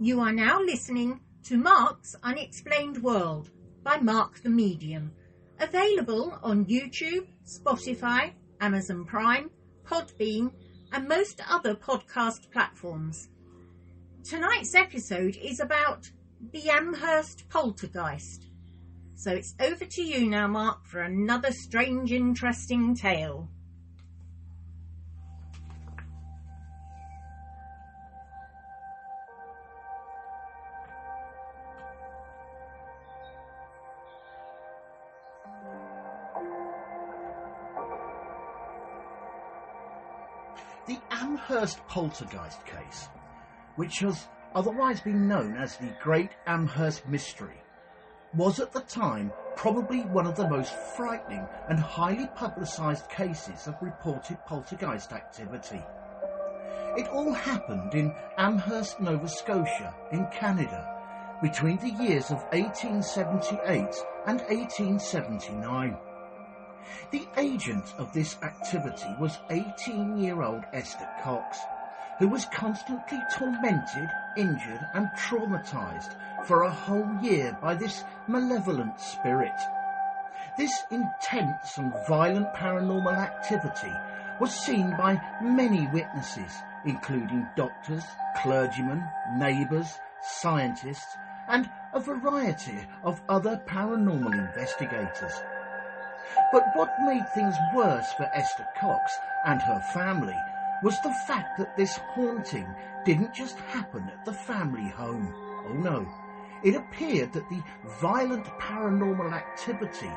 You are now listening to Mark's Unexplained World by Mark the Medium, available on YouTube, Spotify, Amazon Prime, Podbean and most other podcast platforms. Tonight's episode is about the Amherst Poltergeist. So it's over to you now, Mark, for another strange, interesting tale. The Amherst Poltergeist case, which has otherwise been known as the Great Amherst Mystery, was at the time probably one of the most frightening and highly publicised cases of reported poltergeist activity. It all happened in Amherst, Nova Scotia, in Canada, between the years of 1878 and 1879. The agent of this activity was 18-year-old Esther Cox, who was constantly tormented, injured and traumatised for a whole year by this malevolent spirit. This intense and violent paranormal activity was seen by many witnesses, including doctors, clergymen, neighbours, scientists and a variety of other paranormal investigators. But what made things worse for Esther Cox and her family was the fact that this haunting didn't just happen at the family home. Oh no, it appeared that the violent paranormal activity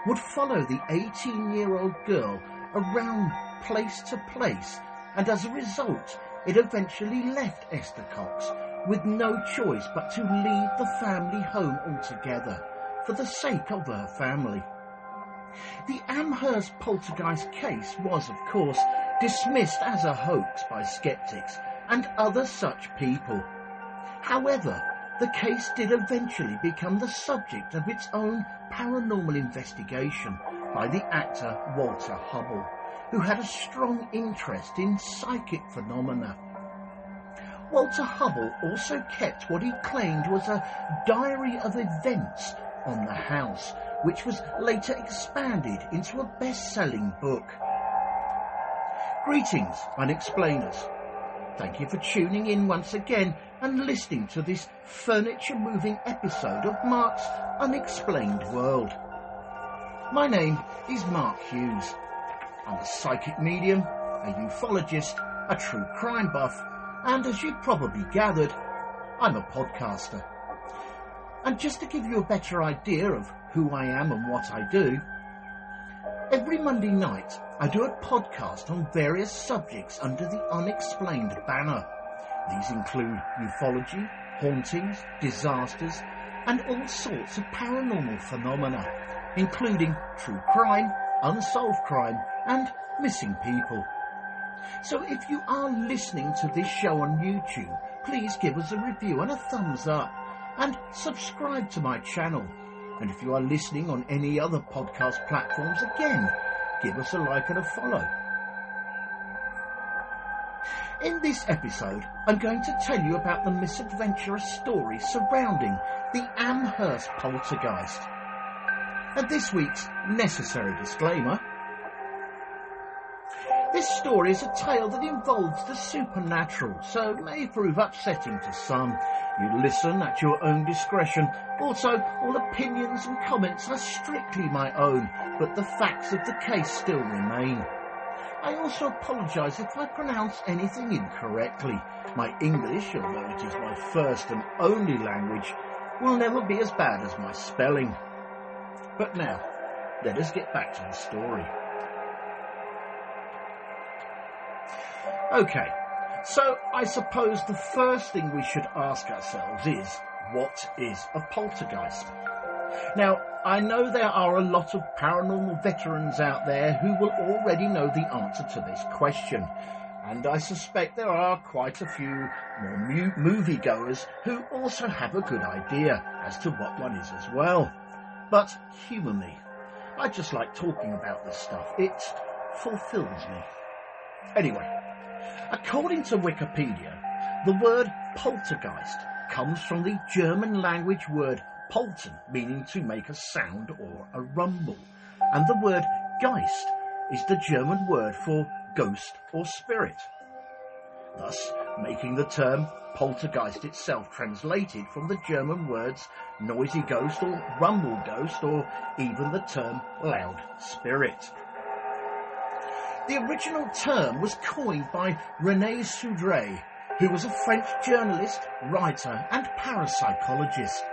would follow the 18-year-old girl around place to place, and as a result it eventually left Esther Cox with no choice but to leave the family home altogether for the sake of her family. The Amherst Poltergeist case was, of course, dismissed as a hoax by skeptics and other such people. However, the case did eventually become the subject of its own paranormal investigation by the actor Walter Hubble, who had a strong interest in psychic phenomena. Walter Hubble also kept what he claimed was a diary of events on the house, which was later expanded into a best-selling book. Greetings, Unexplainers. Thank you for tuning in once again and listening to this furniture-moving episode of Mark's Unexplained World. My name is Mark Hughes. I'm a psychic medium, a ufologist, a true crime buff, and as you probably gathered, I'm a podcaster. And just to give you a better idea of who I am and what I do, every Monday night I do a podcast on various subjects under the Unexplained banner. These include ufology, hauntings, disasters, and all sorts of paranormal phenomena, including true crime, unsolved crime, and missing people. So if you are listening to this show on YouTube, please give us a review and a thumbs up, and subscribe to my channel. And if you are listening on any other podcast platforms, again, give us a like and a follow. In this episode, I'm going to tell you about the misadventurous story surrounding the Amherst Poltergeist. And this week's necessary disclaimer: this story is a tale that involves the supernatural, so may prove upsetting to some. You listen at your own discretion. Also, all opinions and comments are strictly my own, but the facts of the case still remain. I also apologise if I pronounce anything incorrectly. My English, although it is my first and only language, will never be as bad as my spelling. But now, let us get back to the story. Okay, so I suppose the first thing we should ask ourselves is, what is a poltergeist? Now, I know there are a lot of paranormal veterans out there who will already know the answer to this question, and I suspect there are quite a few more moviegoers who also have a good idea as to what one is as well. But humour me, I just like talking about this stuff. It fulfills me. Anyway, according to Wikipedia, the word poltergeist comes from the German language word polten, meaning to make a sound or a rumble, and the word Geist is the German word for ghost or spirit, thus making the term poltergeist itself translated from the German words noisy ghost or rumble ghost, or even the term loud spirit. The original term was coined by René Soudray, who was a French journalist, writer and parapsychologist.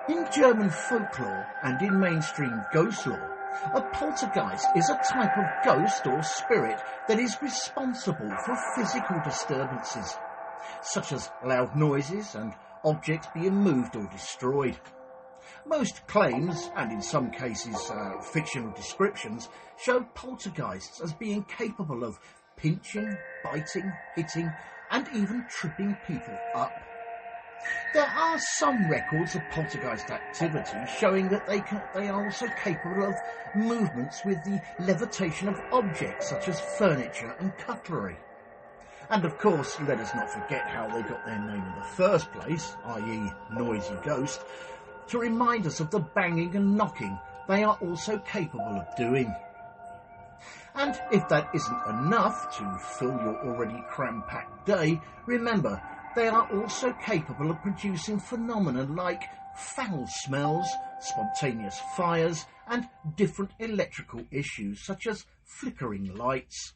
In German folklore and in mainstream ghost lore, a poltergeist is a type of ghost or spirit that is responsible for physical disturbances, such as loud noises and objects being moved or destroyed. Most claims, and in some cases fictional descriptions, show poltergeists as being capable of pinching, biting, hitting, and even tripping people up. There are some records of poltergeist activity showing that they are also capable of movements with the levitation of objects such as furniture and cutlery. And of course, let us not forget how they got their name in the first place, i.e. noisy ghost, to remind us of the banging and knocking they are also capable of doing. And if that isn't enough to fill your already cram-packed day, remember, they are also capable of producing phenomena like foul smells, spontaneous fires, and different electrical issues such as flickering lights.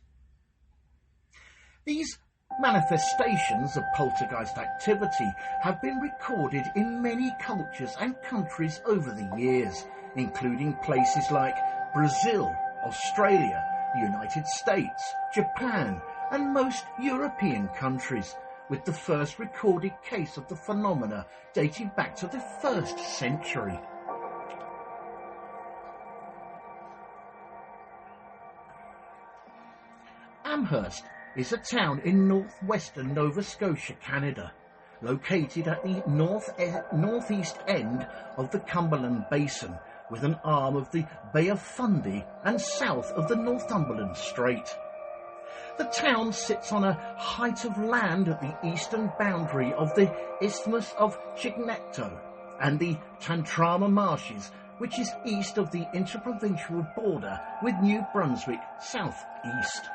These manifestations of poltergeist activity have been recorded in many cultures and countries over the years, including places like Brazil, Australia, the United States, Japan, and most European countries, with the first recorded case of the phenomena dating back to the 1st century. Amherst is a town in northwestern Nova Scotia, Canada, located at the northeast end of the Cumberland Basin, with an arm of the Bay of Fundy and south of the Northumberland Strait. The town sits on a height of land at the eastern boundary of the Isthmus of Chignecto and the Tantramar Marshes, which is east of the interprovincial border with New Brunswick southeast.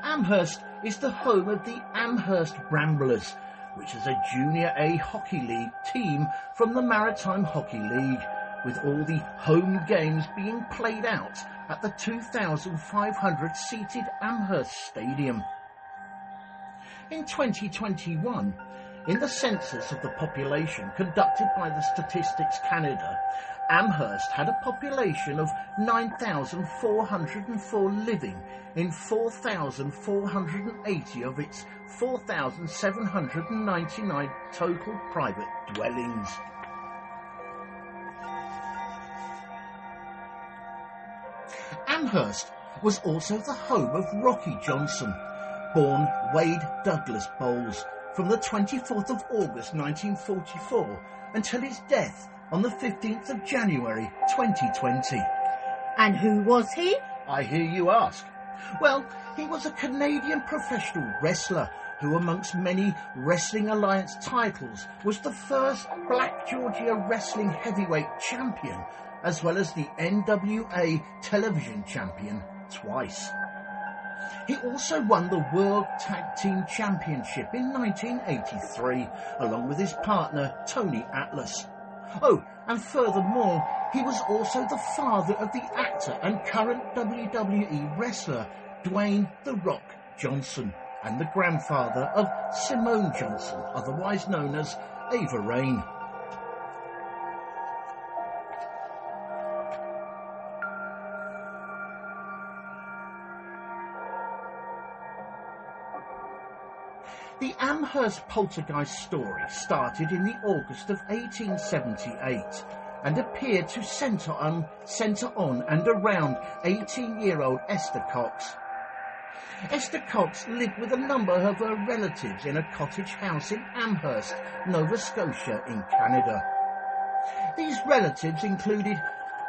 Amherst is the home of the Amherst Ramblers, which is a Junior A Hockey League team from the Maritime Hockey League, with all the home games being played out at the 2,500-seated Amherst Stadium. In 2021, in the census of the population conducted by the Statistics Canada, Amherst had a population of 9,404 living in 4,480 of its 4,799 total private dwellings. Amherst was also the home of Rocky Johnson, born Wade Douglas Bowles, from the 24th of August 1944 until his death on the 15th of January 2020. And who was he? I hear you ask. Well, he was a Canadian professional wrestler who, amongst many Wrestling Alliance titles, was the first Black Georgia Wrestling Heavyweight Champion, as well as the NWA Television Champion twice. He also won the World Tag Team Championship in 1983, along with his partner Tony Atlas. Oh, and furthermore, he was also the father of the actor and current WWE wrestler Dwayne "The Rock" Johnson, and the grandfather of Simone Johnson, otherwise known as Ava Raine. The Amherst Poltergeist story started in the August of 1878 and appeared to centre on and around 18-year-old Esther Cox. Esther Cox lived with a number of her relatives in a cottage house in Amherst, Nova Scotia in Canada. These relatives included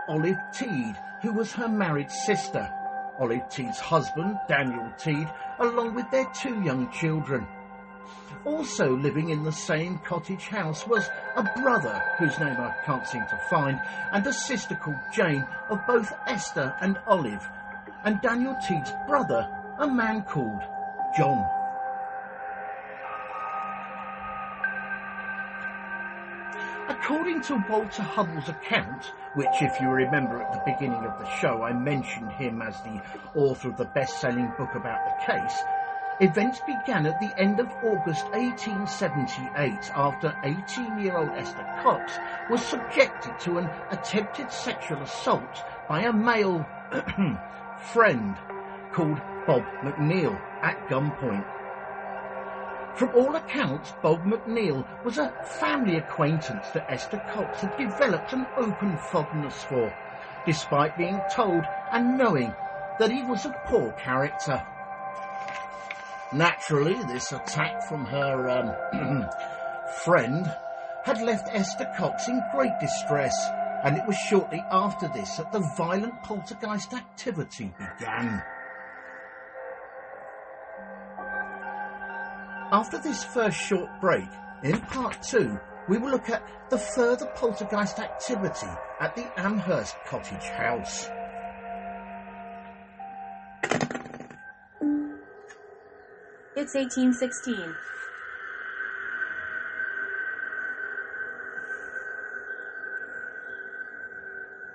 Olive Teed, who was her married sister, Olive Teed's husband, Daniel Teed, along with their two young children, Also living in the same cottage house was a brother, whose name I can't seem to find, and a sister called Jane, of both Esther and Olive, and Daniel Teed's brother, a man called John. According to Walter Hubble's account, which, if you remember at the beginning of the show, I mentioned him as the author of the best-selling book about the case, events began at the end of August 1878 after 18-year-old Esther Cox was subjected to an attempted sexual assault by a male friend called Bob McNeil at gunpoint. From all accounts, Bob McNeil was a family acquaintance that Esther Cox had developed an open fondness for, despite being told and knowing that he was a poor character. Naturally, this attack from her friend had left Esther Cox in great distress, and it was shortly after this that the violent poltergeist activity began. After this first short break, in part 2, we will look at the further poltergeist activity at the Amherst cottage house. It's 1816.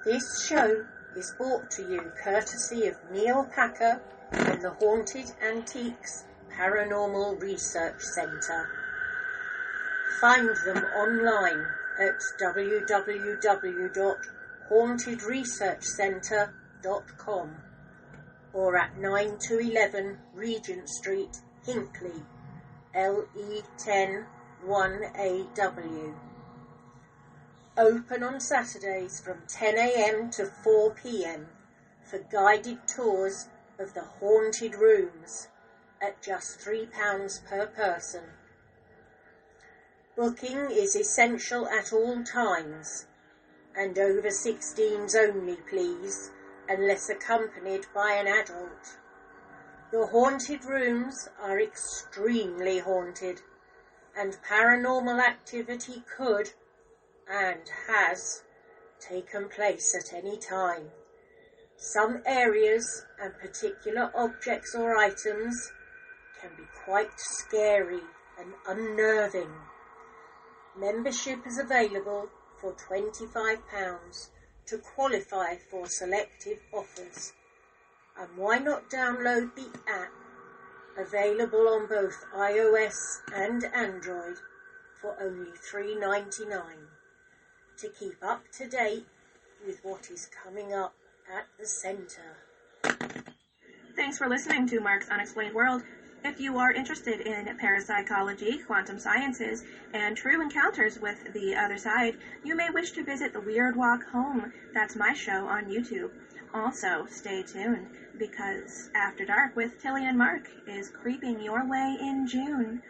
This show is brought to you courtesy of Neil Packer and the Haunted Antiques Paranormal Research Centre. Find them online at www.hauntedresearchcentre.com or at 9 to 11 Regent Street, Hinckley, LE10 1AW. Open on Saturdays from 10 a.m. to 4 p.m. for guided tours of the haunted rooms at just £3 per person. Booking is essential at all times, and over 16s only, please, unless accompanied by an adult. The haunted rooms are extremely haunted, and paranormal activity could, and has, taken place at any time. Some areas and particular objects or items can be quite scary and unnerving. Membership is available for £25 to qualify for selective offers. And why not download the app, available on both iOS and Android, for only $3.99, to keep up to date with what is coming up at the centre. Thanks for listening to Mark's Unexplained World. If you are interested in parapsychology, quantum sciences, and true encounters with the other side, you may wish to visit the Weird Walk Home. That's my show on YouTube. Also, stay tuned, because After Dark with Tilly and Mark is creeping your way in June.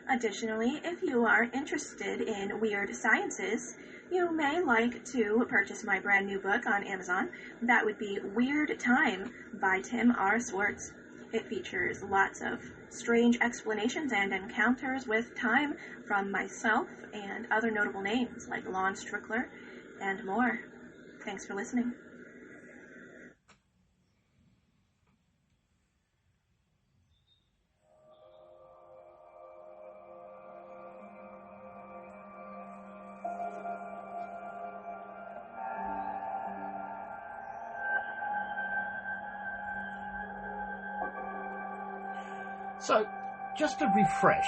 Additionally, if you are interested in weird sciences, you may like to purchase my brand new book on Amazon. That would be Weird Time by Tim R. Swartz. It features lots of strange explanations and encounters with time from myself and other notable names like Lon Strickler and more. Thanks for listening. So, just to refresh,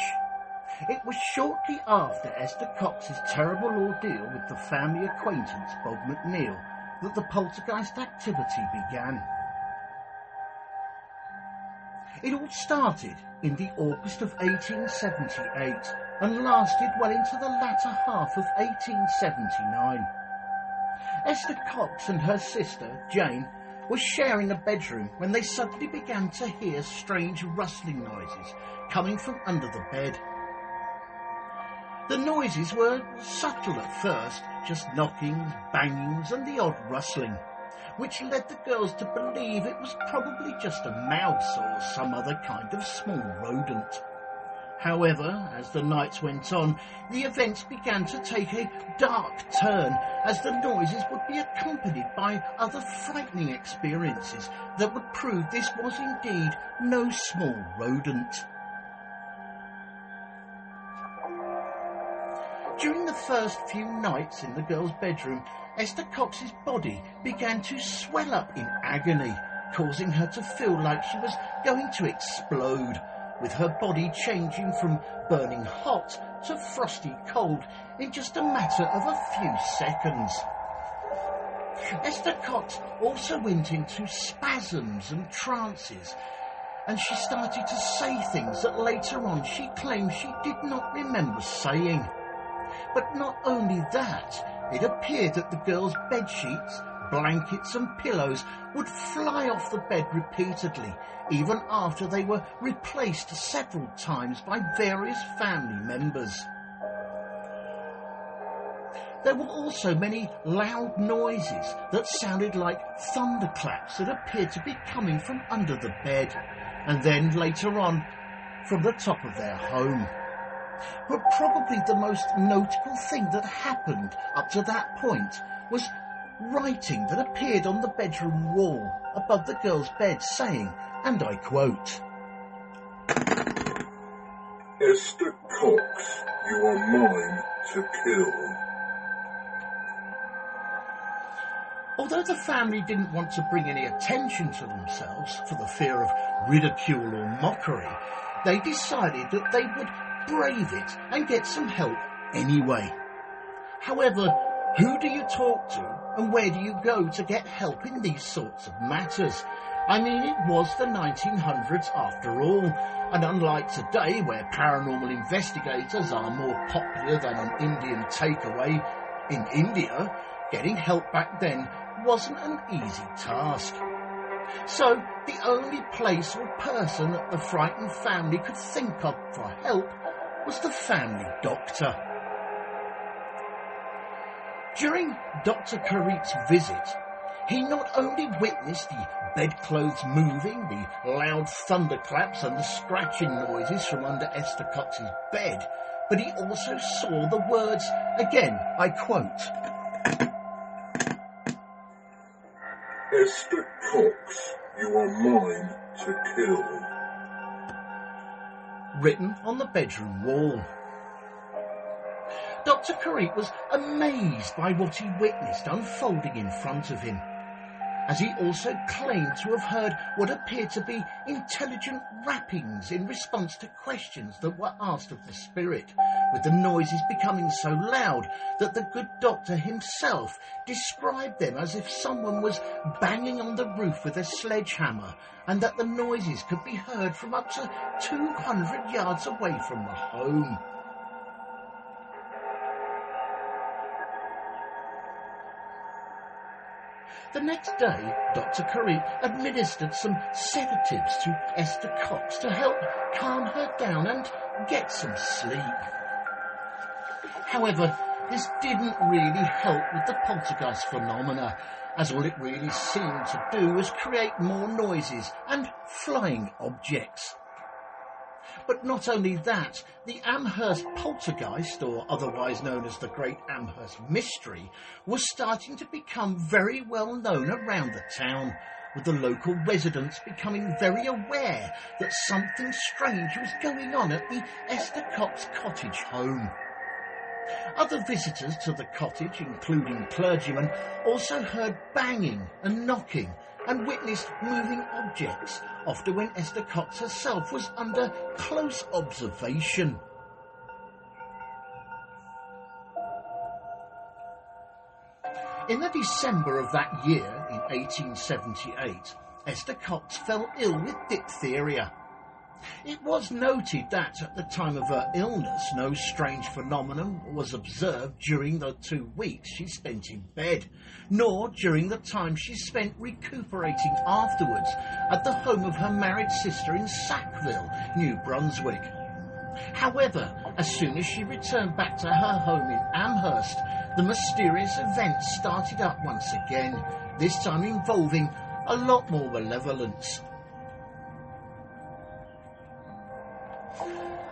it was shortly after Esther Cox's terrible ordeal with the family acquaintance Bob McNeil that the poltergeist activity began. It all started in the August of 1878 and lasted well into the latter half of 1879. Esther Cox and her sister, Jane, were sharing a bedroom when they suddenly began to hear strange rustling noises coming from under the bed. The noises were subtle at first, just knockings, bangings and the odd rustling, which led the girls to believe it was probably just a mouse or some other kind of small rodent. However, as the nights went on, the events began to take a dark turn, as the noises would be accompanied by other frightening experiences that would prove this was indeed no small rodent. During the first few nights in the girl's bedroom, Esther Cox's body began to swell up in agony, causing her to feel like she was going to explode, with her body changing from burning hot to frosty cold in just a matter of a few seconds. Esther Cox also went into spasms and trances, and she started to say things that later on she claimed she did not remember saying. But not only that, it appeared that the girl's bedsheets, blankets and pillows would fly off the bed repeatedly, even after they were replaced several times by various family members. There were also many loud noises that sounded like thunderclaps that appeared to be coming from under the bed, and then later on from the top of their home. But probably the most notable thing that happened up to that point was writing that appeared on the bedroom wall above the girl's bed saying, and I quote, "Esther Cox, you are mine to kill." Although the family didn't want to bring any attention to themselves for the fear of ridicule or mockery, they decided that they would brave it and get some help anyway. However, who do you talk to and where do you go to get help in these sorts of matters? I mean, it was the 1900s after all, and unlike today where paranormal investigators are more popular than an Indian takeaway in India, getting help back then wasn't an easy task. So the only place or person that the frightened family could think of for help was the family doctor. During Dr. Karit's visit, he not only witnessed the bedclothes moving, the loud thunderclaps and the scratching noises from under Esther Cox's bed, but he also saw the words, again, I quote, "Esther Cox, you are mine to kill," written on the bedroom wall. Dr. Karit was amazed by what he witnessed unfolding in front of him, as he also claimed to have heard what appeared to be intelligent rappings in response to questions that were asked of the spirit, with the noises becoming so loud that the good doctor himself described them as if someone was banging on the roof with a sledgehammer, and that the noises could be heard from up to 200 yards away from the home. The next day, Dr. Karit administered some sedatives to Esther Cox to help calm her down and get some sleep. However, this didn't really help with the poltergeist phenomena, as all it really seemed to do was create more noises and flying objects. But not only that, the Amherst Poltergeist, or otherwise known as the Great Amherst Mystery, was starting to become very well known around the town, with the local residents becoming very aware that something strange was going on at the Esther Cox cottage home. Other visitors to the cottage, including clergymen, also heard banging and knocking and witnessed moving objects, often when Esther Cox herself was under close observation. In the December of that year, in 1878, Esther Cox fell ill with diphtheria. It was noted that at the time of her illness, no strange phenomenon was observed during the 2 weeks she spent in bed, nor during the time she spent recuperating afterwards at the home of her married sister in Sackville, New Brunswick. However, as soon as she returned back to her home in Amherst, the mysterious events started up once again, this time involving a lot more malevolence.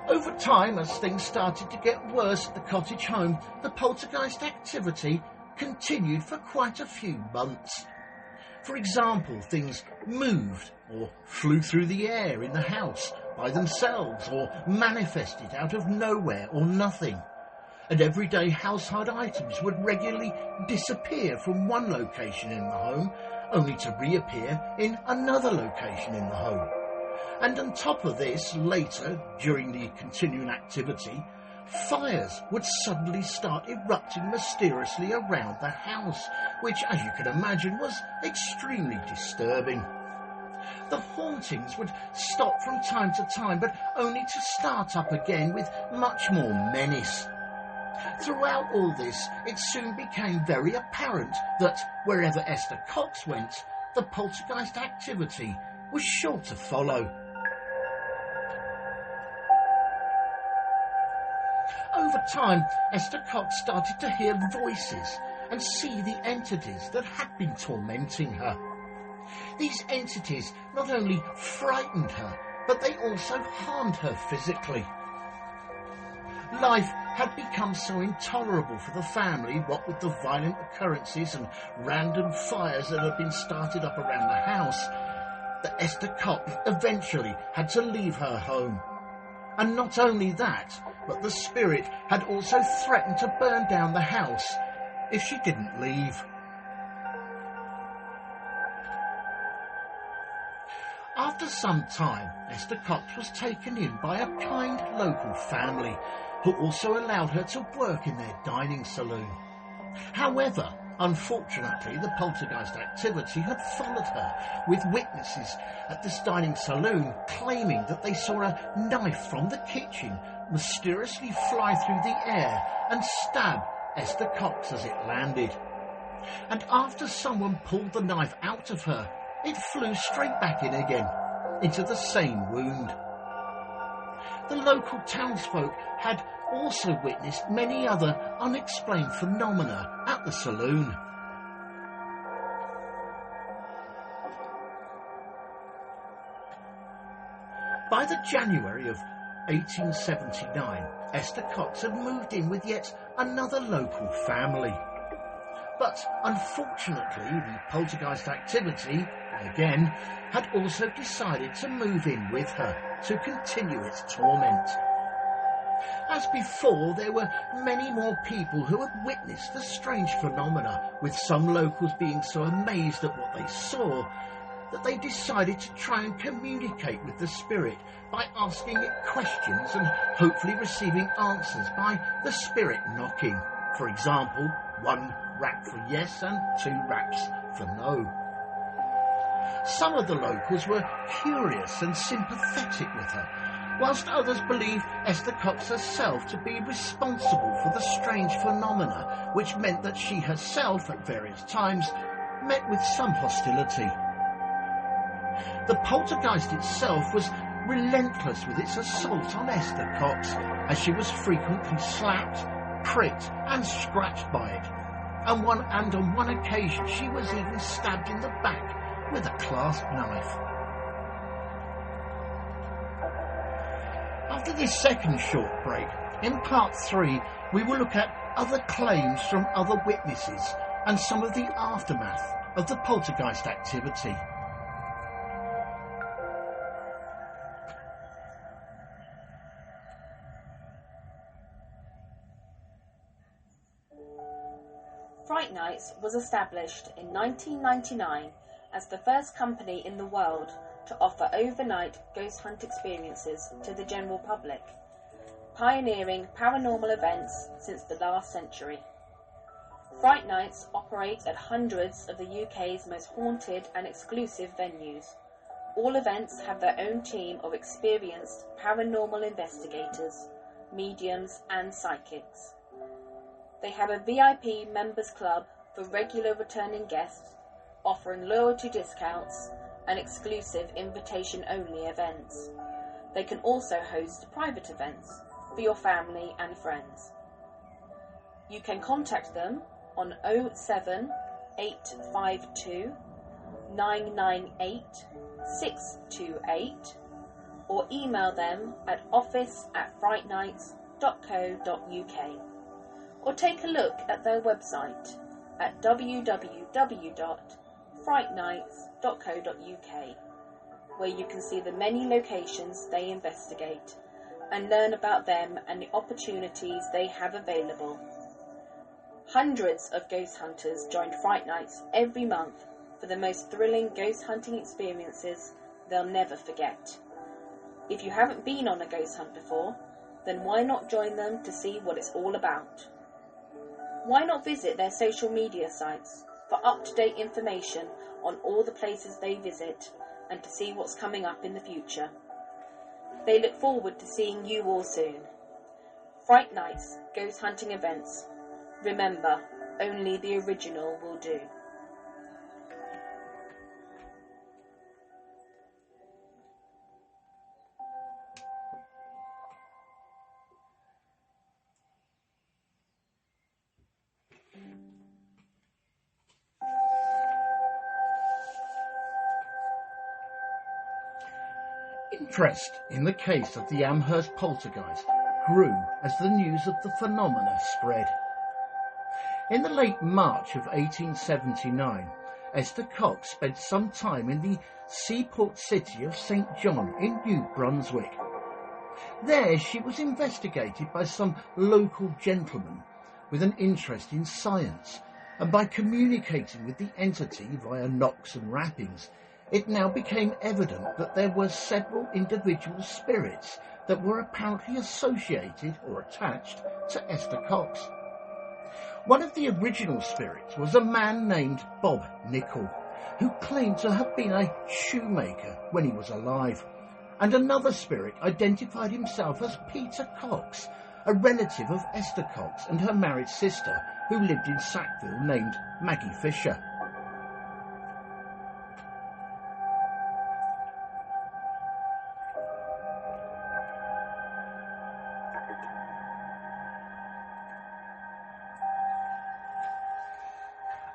Over time, as things started to get worse at the cottage home, the poltergeist activity continued for quite a few months. For example, things moved or flew through the air in the house by themselves or manifested out of nowhere or nothing. And everyday household items would regularly disappear from one location in the home, only to reappear in another location in the home. And on top of this, later, during the continuing activity, fires would suddenly start erupting mysteriously around the house, which, as you can imagine, was extremely disturbing. The hauntings would stop from time to time, but only to start up again with much more menace. Throughout all this, it soon became very apparent that wherever Esther Cox went, the poltergeist activity was sure to follow. Over time, Esther Cox started to hear voices and see the entities that had been tormenting her. These entities not only frightened her, but they also harmed her physically. Life had become so intolerable for the family, what with the violent occurrences and random fires that had been started up around the house, that Esther Cox eventually had to leave her home. And not only that, but the spirit had also threatened to burn down the house if she didn't leave. After some time, Esther Cox was taken in by a kind local family who also allowed her to work in their dining saloon. However, unfortunately, the poltergeist activity had followed her, with witnesses at this dining saloon claiming that they saw a knife from the kitchen mysteriously fly through the air and stab Esther Cox as it landed. And after someone pulled the knife out of her, it flew straight back in again, into the same wound. The local townsfolk had also witnessed many other unexplained phenomena at the saloon. By the January of 1879, Esther Cox had moved in with yet another local family. But unfortunately, the poltergeist activity, again, had also decided to move in with her to continue its torment. As before, there were many more people who had witnessed the strange phenomena, with some locals being so amazed at what they saw that they decided to try and communicate with the spirit by asking it questions and hopefully receiving answers by the spirit knocking. For example, 1 rap for yes and 2 raps for no. Some of the locals were curious and sympathetic with her, whilst others believed Esther Cox herself to be responsible for the strange phenomena, which meant that she herself at various times met with some hostility. The poltergeist itself was relentless with its assault on Esther Cox, as she was frequently slapped, pricked and scratched by it, and on one occasion she was even stabbed in the back with a clasp knife. After this second short break, in part 3 we will look at other claims from other witnesses and some of the aftermath of the poltergeist activity. Fright Nights was established in 1999 as the first company in the world to offer overnight ghost hunt experiences to the general public, pioneering paranormal events since the last century. Fright Nights operates at hundreds of the UK's most haunted and exclusive venues. All events have their own team of experienced paranormal investigators, mediums and psychics. They have a VIP members club for regular returning guests, offering loyalty discounts and exclusive invitation-only events. They can also host private events for your family and friends. You can contact them on 07 852 998 628 or email them at office@frightnights.co.uk, or take a look at their website at www.frightnights.co.uk, where you can see the many locations they investigate and learn about them and the opportunities they have available. Hundreds of ghost hunters join Fright Nights every month for the most thrilling ghost hunting experiences they'll never forget. If you haven't been on a ghost hunt before, then why not join them to see what it's all about? Why not visit their social media sites for up-to-date information on all the places they visit and to see what's coming up in the future? They look forward to seeing you all soon. Fright Nights Ghost Hunting Events. Remember, only the original will do. Interest in the case of the Amherst Poltergeist grew as the news of the phenomena spread. In the late March of 1879, Esther Cox spent some time in the seaport city of St. John in New Brunswick. There she was investigated by some local gentlemen with an interest in science, and by communicating with the entity via knocks and rappings, it now became evident that there were several individual spirits that were apparently associated or attached to Esther Cox. One of the original spirits was a man named Bob Nicol, who claimed to have been a shoemaker when he was alive, and another spirit identified himself as Peter Cox, a relative of Esther Cox and her married sister, who lived in Sackville, named Maggie Fisher.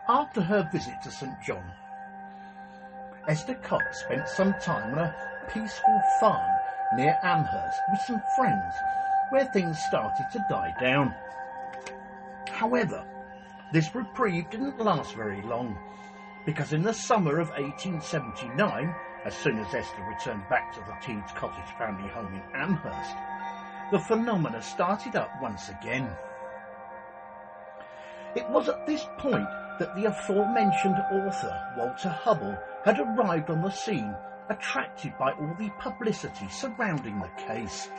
After her visit to St. John, Esther Cox spent some time on a peaceful farm near Amherst with some friends, where things started to die down. However, this reprieve didn't last very long, because in the summer of 1879, as soon as Esther returned back to the Teeds Cottage family home in Amherst, the phenomena started up once again. It was at this point that the aforementioned author, Walter Hubble, had arrived on the scene, attracted by all the publicity surrounding the case.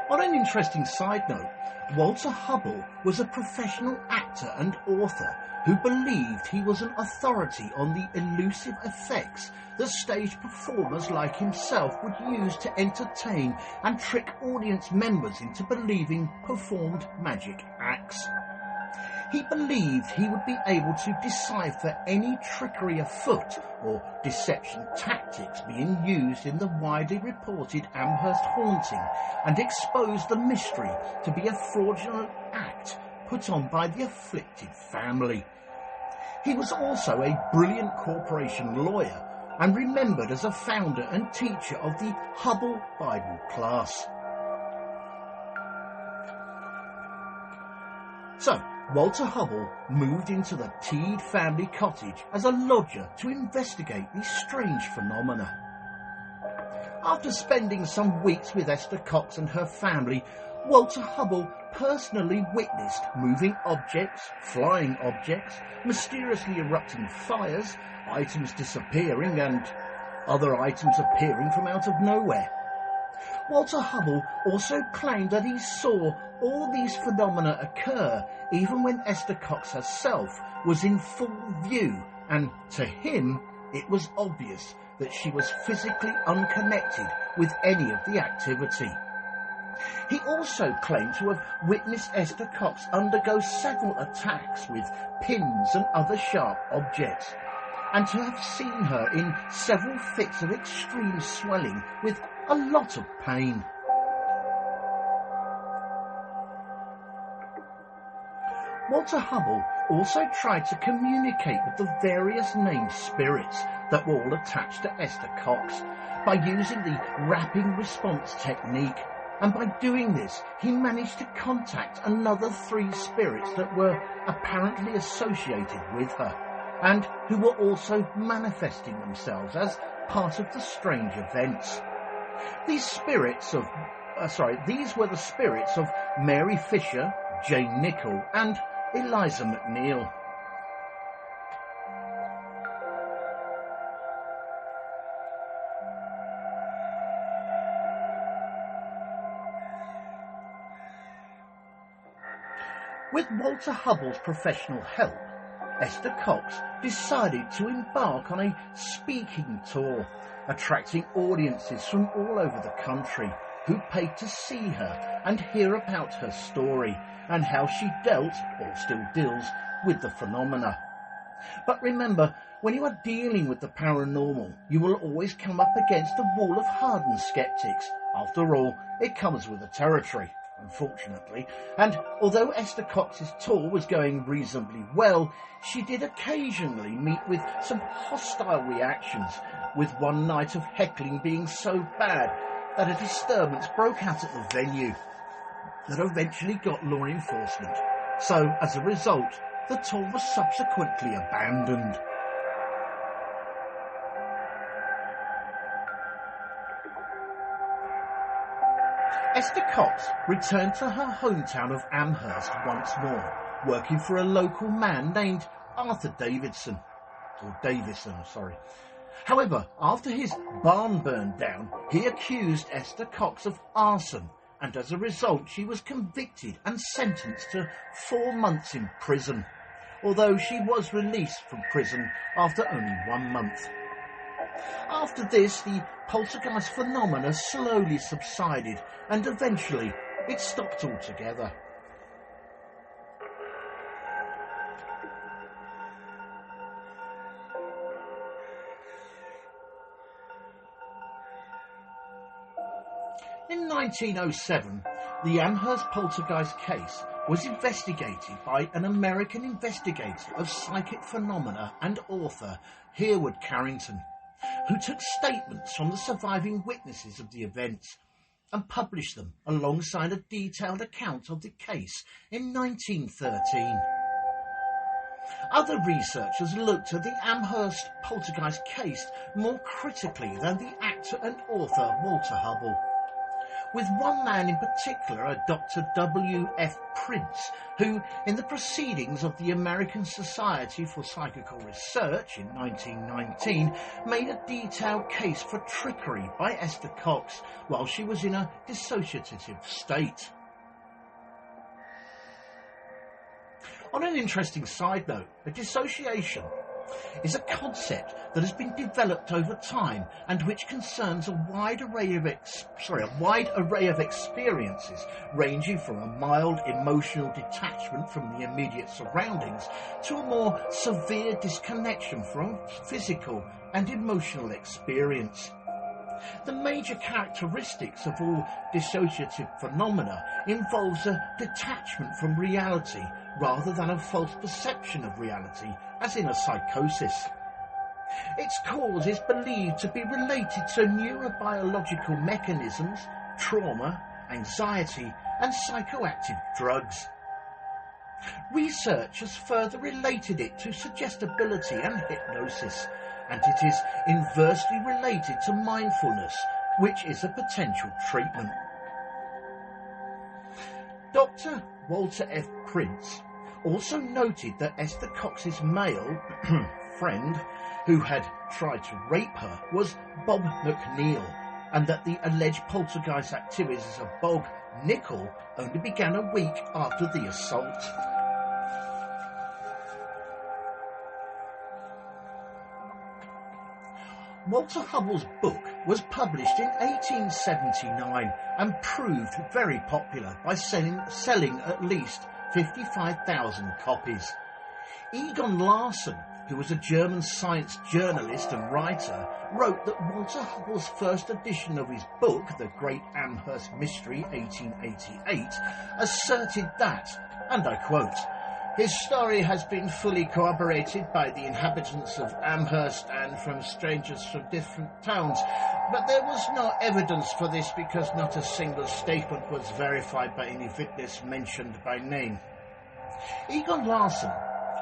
On an interesting side note, Walter Hubble was a professional actor and author who believed he was an authority on the elusive effects that stage performers like himself would use to entertain and trick audience members into believing performed magic acts. He believed he would be able to decipher any trickery afoot or deception tactics being used in the widely reported Amherst haunting, and expose the mystery to be a fraudulent act put on by the afflicted family. He was also a brilliant corporation lawyer and remembered as a founder and teacher of the Hubble Bible class. So, Walter Hubble moved into the Teed family cottage as a lodger to investigate these strange phenomena. After spending some weeks with Esther Cox and her family, Walter Hubble personally witnessed moving objects, flying objects, mysteriously erupting fires, items disappearing and other items appearing from out of nowhere. Walter Hubble also claimed that he saw all these phenomena occur even when Esther Cox herself was in full view, and to him it was obvious that she was physically unconnected with any of the activity. He also claimed to have witnessed Esther Cox undergo several attacks with pins and other sharp objects, and to have seen her in several fits of extreme swelling with a lot of pain. Walter Hubble also tried to communicate with the various named spirits that were all attached to Esther Cox by using the rapping response technique, and by doing this he managed to contact another 3 spirits that were apparently associated with her and who were also manifesting themselves as part of the strange events. These were the spirits of Mary Fisher, Jane Nichol and Eliza McNeil. With Walter Hubble's professional help, Esther Cox decided to embark on a speaking tour, attracting audiences from all over the country who paid to see her and hear about her story and how she dealt, or still deals, with the phenomena. But remember, when you are dealing with the paranormal, you will always come up against a wall of hardened skeptics. After all, it comes with the territory, unfortunately, and although Esther Cox's tour was going reasonably well, she did occasionally meet with some hostile reactions, with one night of heckling being so bad that a disturbance broke out at the venue that eventually got law enforcement. So, as a result, the tour was subsequently abandoned. Esther Cox returned to her hometown of Amherst once more, working for a local man named Arthur Davison. However, after his barn burned down, he accused Esther Cox of arson, and as a result she was convicted and sentenced to 4 months in prison, although she was released from prison after only 1 month. After this, the poltergeist phenomena slowly subsided, and eventually it stopped altogether. In 1907, the Amherst Poltergeist case was investigated by an American investigator of psychic phenomena and author Hereward Carrington, who took statements from the surviving witnesses of the events and published them alongside a detailed account of the case in 1913. Other researchers looked at the Amherst Poltergeist case more critically than the actor and author Walter Hubble, with one man in particular, a Dr. W.F. Prince, who, in the Proceedings of the American Society for Psychical Research in 1919, made a detailed case for trickery by Esther Cox while she was in a dissociative state. On an interesting side note, a dissociation is a concept that has been developed over time and which concerns a wide array of experiences, ranging from a mild emotional detachment from the immediate surroundings to a more severe disconnection from physical and emotional experience. The major characteristics of all dissociative phenomena involves a detachment from reality rather than a false perception of reality, as in a psychosis. Its cause is believed to be related to neurobiological mechanisms, trauma, anxiety, and psychoactive drugs. Research has further related it to suggestibility and hypnosis, and it is inversely related to mindfulness, which is a potential treatment. Dr. Walter F. Prince also noted that Esther Cox's male friend, who had tried to rape her, was Bob McNeil, and that the alleged poltergeist activities of Bob Nichol only began a week after the assault. Walter Hubble's book was published in 1879 and proved very popular by selling at least 55,000 copies. Egon Larsen, who was a German science journalist and writer, wrote that Walter Hubble's first edition of his book, The Great Amherst Mystery 1888, asserted that, and I quote, His story has been fully corroborated by the inhabitants of Amherst and from strangers from different towns, but there was no evidence for this because not a single statement was verified by any witness mentioned by name. Egon Larson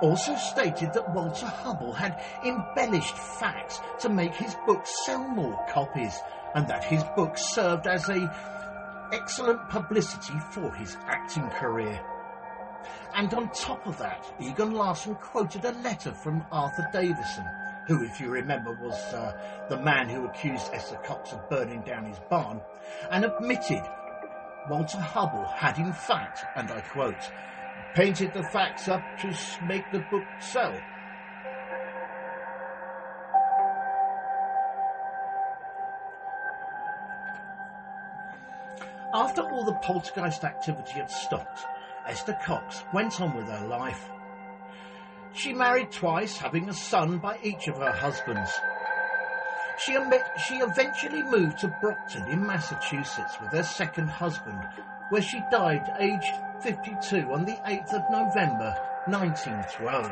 also stated that Walter Hubble had embellished facts to make his book sell more copies, and that his book served as excellent publicity for his acting career. And on top of that, Egon Larson quoted a letter from Arthur Davison, who, if you remember, was the man who accused Esther Cox of burning down his barn, and admitted Walter Hubble had in fact, and I quote, painted the facts up to make the book sell. After all the poltergeist activity had stopped, Esther Cox went on with her life. She married twice, having a son by each of her husbands. She eventually moved to Brockton in Massachusetts with her second husband, where she died aged 52 on the 8th of November 1912.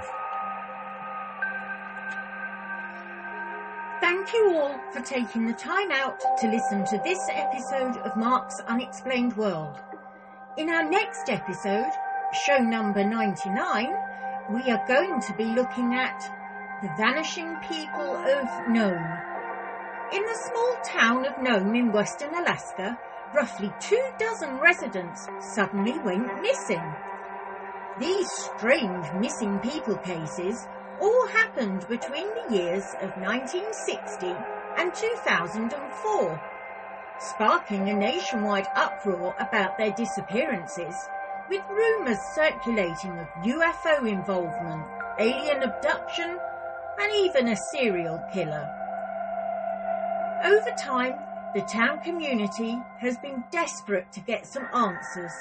Thank you all for taking the time out to listen to this episode of Mark's Unexplained World. In our next episode, show number 99, we are going to be looking at the vanishing people of Nome. In the small town of Nome in western Alaska, roughly 24 residents suddenly went missing. These strange missing people cases all happened between the years of 1960 and 2004, sparking a nationwide uproar about their disappearances, with rumours circulating of UFO involvement, alien abduction, and even a serial killer. Over time, the town community has been desperate to get some answers,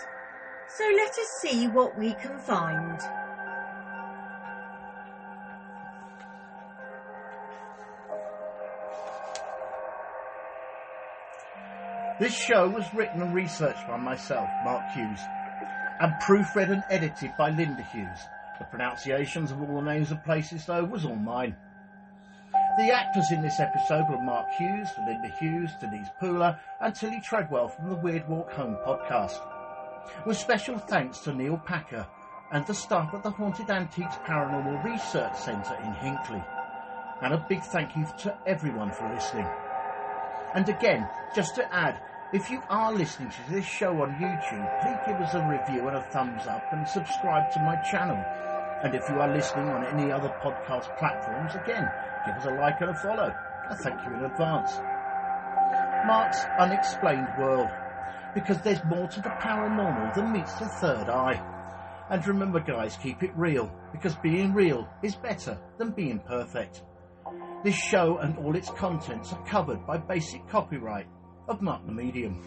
so let us see what we can find. This show was written and researched by myself, Mark Hughes, and proofread and edited by Linda Hughes. The pronunciations of all the names of places, though, was all mine. The actors in this episode were Mark Hughes, Linda Hughes, Denise Poolar, and Tilly Treadwell from the Weird Walk Home podcast. With special thanks to Neil Packer and the staff at the Haunted Antiques Paranormal Research Centre in Hinckley. And a big thank you to everyone for listening. And again, just to add, if you are listening to this show on YouTube, please give us a review and a thumbs up and subscribe to my channel. And if you are listening on any other podcast platforms, again, give us a like and a follow. I thank you in advance. Mark's Unexplained World, because there's more to the paranormal than meets the third eye. And remember, guys, keep it real, because being real is better than being perfect. This show and all its contents are covered by basic copyright of Mark the Medium.